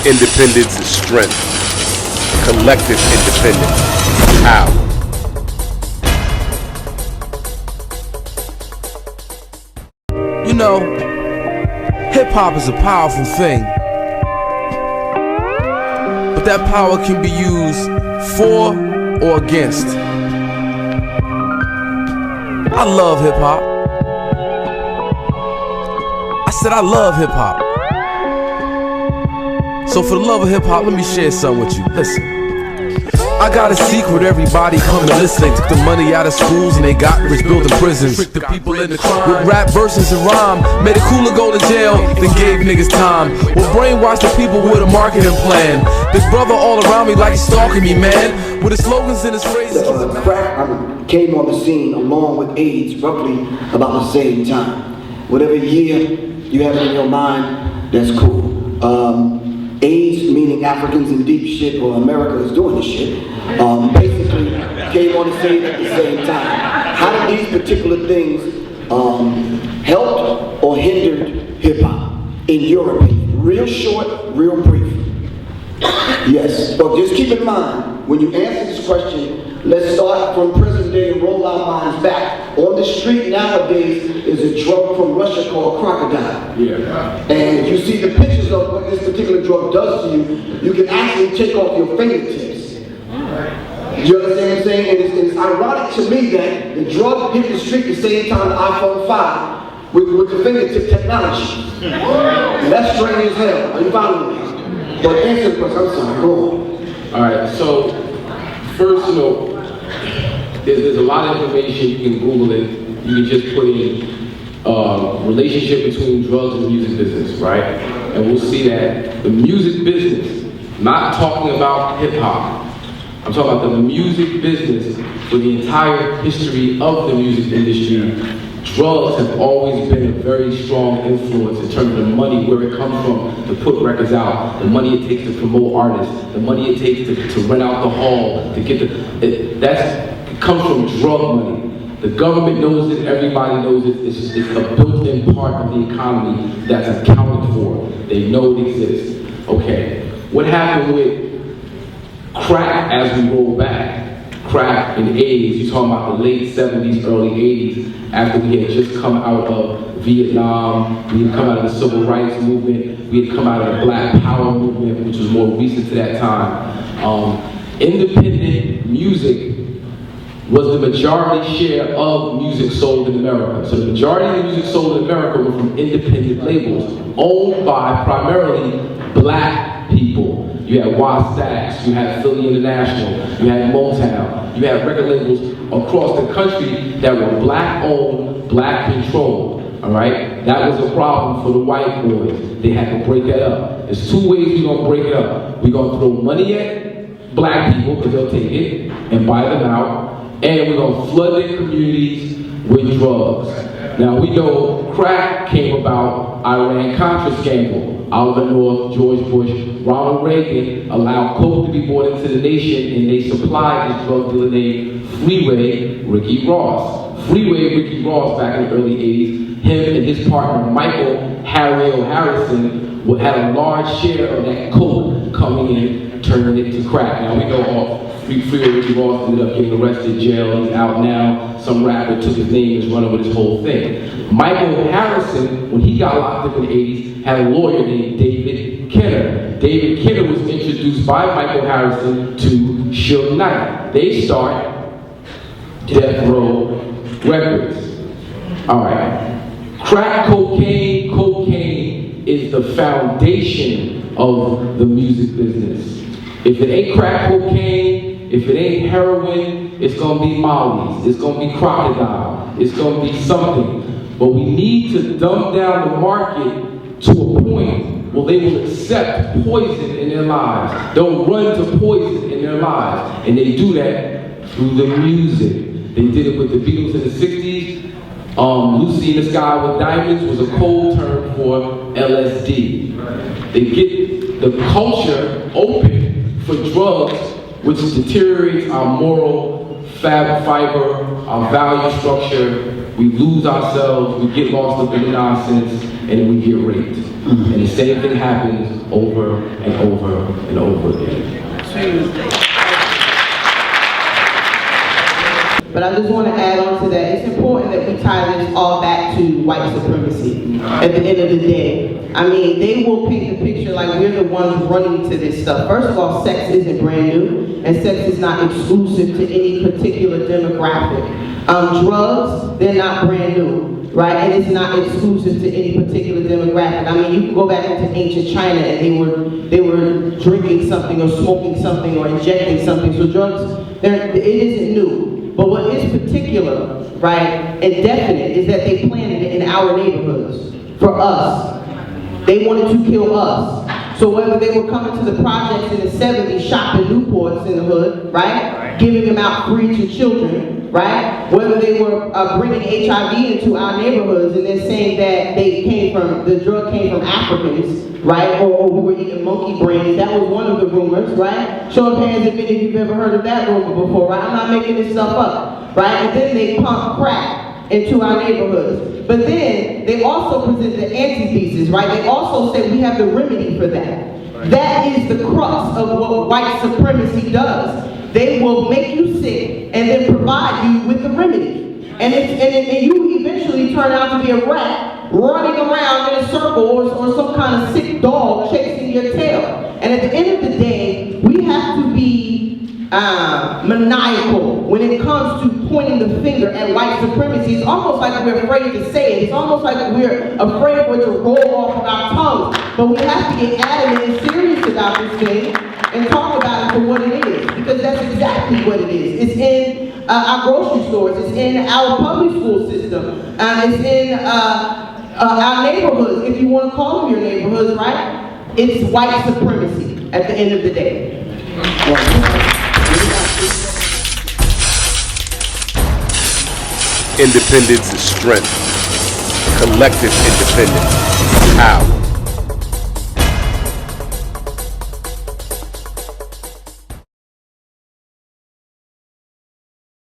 Independence is strength. Collective independence. How? You know, hip-hop is a powerful thing, but that power can be used for or against. I love hip-hop. I said I love hip-hop. So for the love of hip-hop, let me share something with you. Listen. I got a secret, everybody come and listen. They took the money out of schools and they got rich building prisons. Tricked the people into crime with rap verses and rhyme. Made it cooler go to jail, then gave niggas time. Well, brainwashed the people with a marketing plan. Big brother all around me like he's stalking me, man. With his slogans and his phrases. Crack came on the scene along with AIDS roughly about the same time. Whatever year you have it in your mind, that's cool. AIDS, meaning Africans in deep shit, or America is doing this shit, basically came on the scene at the same time. How did these particular things helped or hindered hip-hop, in your opinion? Real short, real brief. Yes, but just keep in mind, when you answer this question, let's start from present day and roll our minds back. On the street nowadays is a drug from Russia called crocodile. Yeah. And you see the pictures of what this particular drug does to you, you can actually take off your fingertips. You understand what I'm saying? And it's ironic to me that the drug hit the street the same time the iPhone 5 with the fingertip technology. And that's strange as hell. Are you following me? But answer the question, I'm sorry, go on. All right, so first, you know, there's a lot of information. You can Google it. You can just put in relationship between drugs and the music business, right? And we'll see that the music business, not talking about hip hop, I'm talking about the music business for the entire history of the music industry. Drugs have always been a very strong influence in terms of the money, where it comes from to put records out, the money it takes to promote artists, the money it takes to rent out the hall, to get it comes from drug money. The government knows it, everybody knows it, it's a built-in part of the economy that's accounted for. They know it exists. Okay, what happened with crack as we roll back? Crack and AIDS, you're talking about the late 70s, early 80s, after we had just come out of Vietnam, we had come out of the civil rights movement, we had come out of the Black Power movement, which was more recent to that time. Independent music was the majority share of music sold in America. So the majority of the music sold in America were from independent labels, owned by primarily black people. You had Wasatch, you had Philly International, you had Motown, you had record labels across the country that were black owned, black controlled, all right? That was a problem for the white boys. They had to break that up. There's two ways we're gonna break it up. We're gonna throw money at black people, because they'll take it and buy them out, and we're gonna flood their communities with drugs. Now we know crack came about Iran-Contra scandal. Oliver North, George Bush, Ronald Reagan allowed coke to be brought into the nation, and they supplied this drug dealer named Freeway Ricky Ross. Freeway Ricky Ross, back in the early 80s, him and his partner Michael Harry Harrison had a large share of that coke coming in, turning it to crack. Now we know Freeway Ricky Ross ended up getting arrested, jail, he's out now. Some rapper took his name and is running with his whole thing. Michael Harrison, when he got locked up in the 80s, had a lawyer named David Kenner. David Kenner was introduced by Michael Harrison to Suge Knight. They start Death Row Records. All right. Crack cocaine is the foundation of the music business. If it ain't crack cocaine, if it ain't heroin, it's gonna be Molly's, it's gonna be crocodile, it's gonna be something. But we need to dumb down the market to a point where they will accept poison in their lives. They'll run to poison in their lives. And they do that through the music. They did it with the Beatles in the 60s. Lucy in the Sky with Diamonds was a code term for LSD. They get the culture open for drugs, which deteriorates our moral fiber, our value structure, we lose ourselves, we get lost up in the nonsense, and then we get raped. And the same thing happens over and over and over again. But I just want to add on to that. It's important that we tie this all back to white supremacy at the end of the day. I mean, they will paint the picture like we're the ones running to this stuff. First of all, sex isn't brand new, and sex is not exclusive to any particular demographic. Drugs, they're not brand new, right? And it's not exclusive to any particular demographic. I mean, you can go back into ancient China and they were drinking something or smoking something or injecting something. So drugs, it isn't new. But what is particular, right, and definite is that they planted it in our neighborhoods for us. They wanted to kill us. So whether they were coming to the projects in the 70s, shopping Newports in the hood, right, giving them out free to children, right, whether they were bringing HIV into our neighborhoods and they're saying that the drug came from Africans, right, or we were eating monkey brains. That was one of the rumors, right? Show of hands if any of you've ever heard of that rumor before, right? I'm not making this stuff up, right? And then they pump crack into our neighborhoods. But then they also present the antithesis, right? They also say we have the remedy for that. That is the crux of what white supremacy does. They will make you sick and then provide you with the remedy. And you eventually turn out to be a rat running around in a circle or some kind of sick dog chasing your tail. And at the end of the day, we have to be maniacal when it comes to pointing the finger at white supremacy. It's almost like we're afraid to say it. It's almost like we're afraid for it to roll off of our tongues. But we have to get adamant and serious about this thing and talk about it for what it is. Because that's exactly what it is. It's in our grocery stores. It's in our public school system. It's in our neighborhoods, if you want to call them your neighborhoods, right? It's white supremacy at the end of the day. Independence is strength. Collective independence is power.